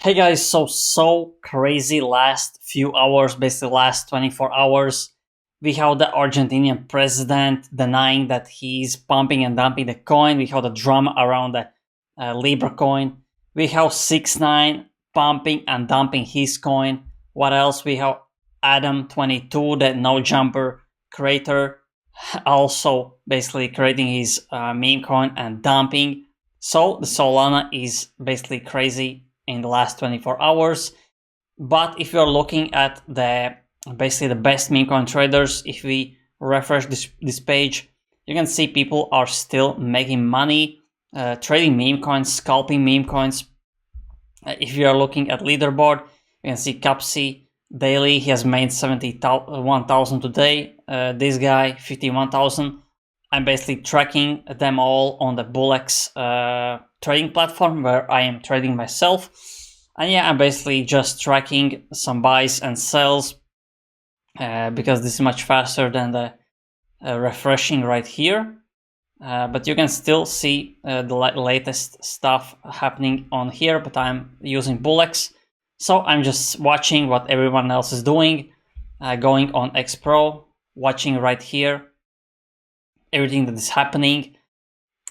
Hey guys, so crazy last few hours, basically last 24 hours. We have the Argentinian president denying that he's pumping and dumping the coin. We have the drama around the Libra coin. We have 6ix9ine pumping and dumping his coin. What else? We have Adam22, the no jumper creator, also basically creating his meme coin and dumping. So the Solana is basically crazy in the last 24 hours. But if you're looking at the basically the best meme coin traders, if we refresh this page, you can see people are still making money trading meme coins, scalping meme coins. If you are looking at leaderboard, you can see Capsi daily. He has made 71,000 today. This guy 51,000. I'm basically tracking them all on the Bullex trading platform where I am trading myself. And yeah, I'm basically just tracking some buys and sells because this is much faster than the refreshing right here. But you can still see the latest stuff happening on here, but I'm using Bullex. So I'm just watching what everyone else is doing, going on X Pro, watching right here everything that is happening.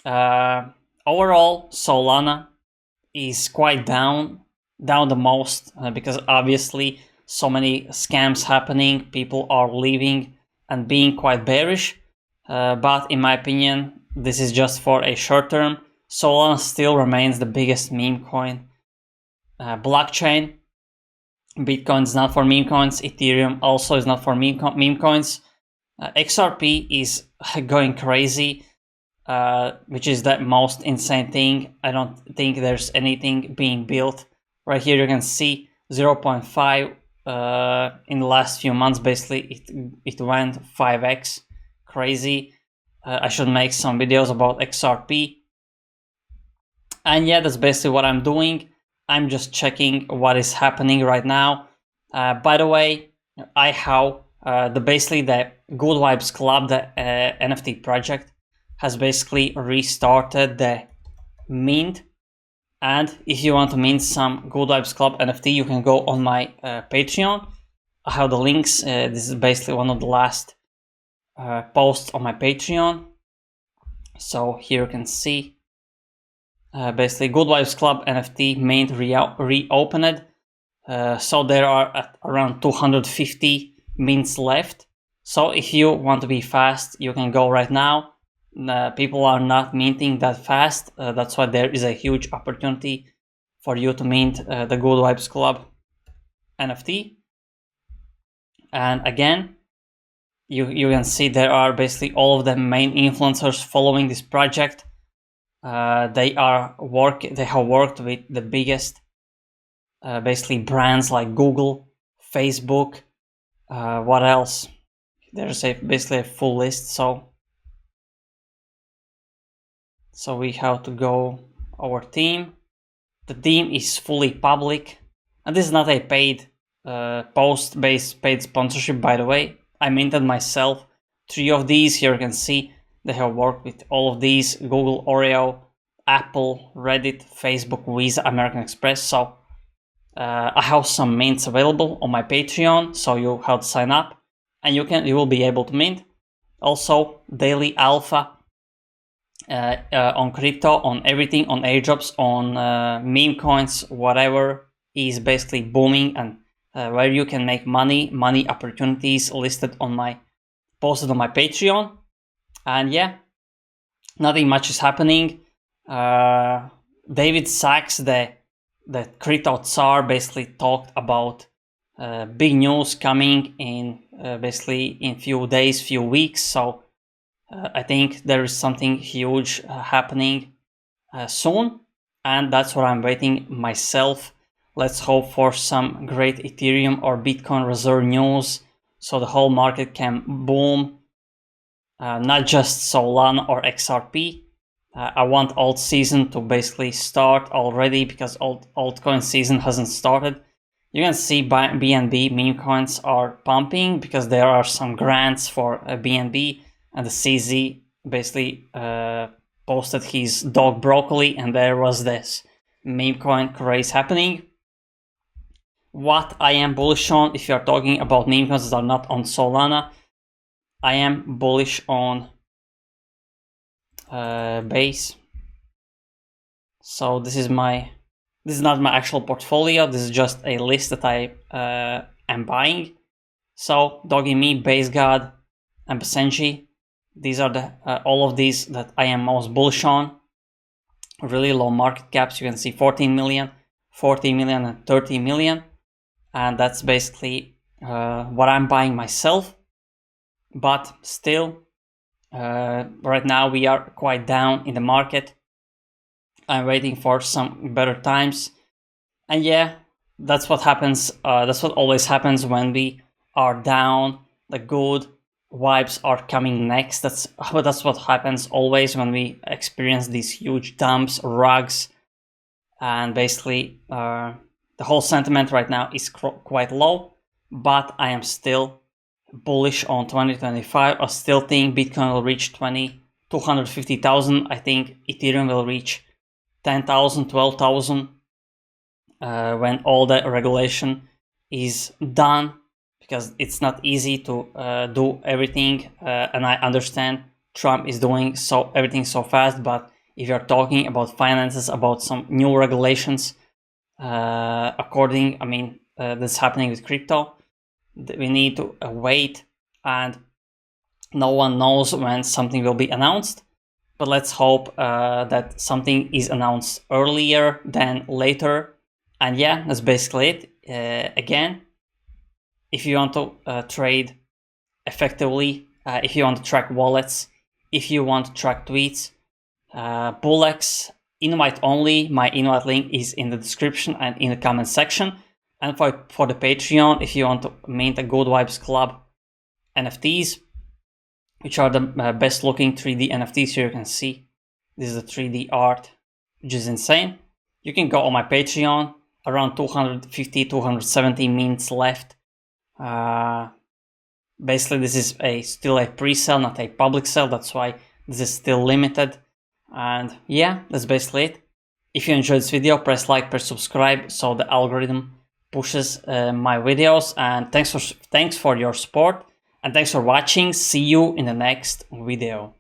Overall, Solana is quite down the most because obviously so many scams happening. People are leaving and being quite bearish. But in my opinion, this is just for a short term. Solana still remains the biggest meme coin blockchain. Bitcoin is not for meme coins. Ethereum also is not for meme coins. XRP is going crazy, which is the most insane thing. I don't think there's anything being built. Right here you can see 0.5 in the last few months. Basically, it went 5x. Crazy. I should make some videos about XRP. And yeah, that's basically what I'm doing. I'm just checking what is happening right now. By the way, I have basically the Good Vibes Club, the NFT project, has basically restarted the mint. And if you want to mint some Good Vibes Club NFT, you can go on my Patreon. I have the links. This is basically one of the last posts on my Patreon. So here you can see basically Good Vibes Club NFT mint reopened. So there are at around 250 mints left. So if you want to be fast, you can go right now. People are not minting that fast. That's why there is a huge opportunity for you to mint the Good Vibes Club NFT. And again, you can see there are basically all of the main influencers following this project. They have worked with the biggest basically brands like Google, Facebook. What else? There's basically a full list. So we have to go our team. The team is fully public, and this is not a paid post-based paid sponsorship, by the way. I minted myself 3 of these. Here you can see they have worked with all of these: Google, Oreo, Apple, Reddit, Facebook, Visa, American Express. So I have some mints available on my Patreon, so you have to sign up, and you will be able to mint. Also, daily alpha on crypto, on everything, on airdrops, on meme coins, whatever is basically booming, and where you can make money opportunities listed on posted on my Patreon. And yeah, nothing much is happening. David Sachs, the crypto tsar, basically talked about big news coming in basically in few days, few weeks. So I think there is something huge happening soon, and that's what I'm waiting myself. Let's hope for some great Ethereum or Bitcoin reserve news so the whole market can boom. Not just Solana or XRP. I want alt season to basically start already because altcoin season hasn't started. You can see BNB meme coins are pumping because there are some grants for BNB, and the CZ basically posted his dog broccoli, and there was this meme coin craze happening. what I am bullish on, if you're talking about meme coins that are not on Solana, I am bullish on base. So this is not my actual portfolio. This is just a list that I am buying. So Doggy Me, Base God, and Basenji. These are the all of these that I am most bullish on. Really low market caps. You can see 14 million, 40 million, and 30 million. And that's basically what I'm buying myself. But still, right now we are quite down in the market. I'm waiting for some better times. And yeah, that's what happens. That's what always happens when we are down. The good vibes are coming next. That's what happens always when we experience these huge dumps, rugs, and basically the whole sentiment right now is quite low. But I am still bullish on 2025. I still think Bitcoin will reach 250,000. I think Ethereum will reach 10,000, 12,000 when all the regulation is done, because it's not easy to do everything. And I understand Trump is doing everything so fast, but if you're talking about finances, about some new regulations, that's happening with crypto, we need to wait, and no one knows when something will be announced. But let's hope that something is announced earlier than later. And yeah, that's basically it. Again, if you want to trade effectively, if you want to track wallets, if you want to track tweets, Bullx, invite only. My invite link is in the description and in the comment section. And for the Patreon, if you want to mint a Good Vibes Club NFTs, which are the best looking 3D NFTs here you can see. This is the 3D art, which is insane. You can go on my Patreon, around 250, 270 mints left. Basically, this is still a pre-sale, not a public sale. That's why this is still limited. And yeah, that's basically it. If you enjoyed this video, press like, press subscribe, so the algorithm pushes my videos. And thanks for your support. And thanks for watching. See you in the next video.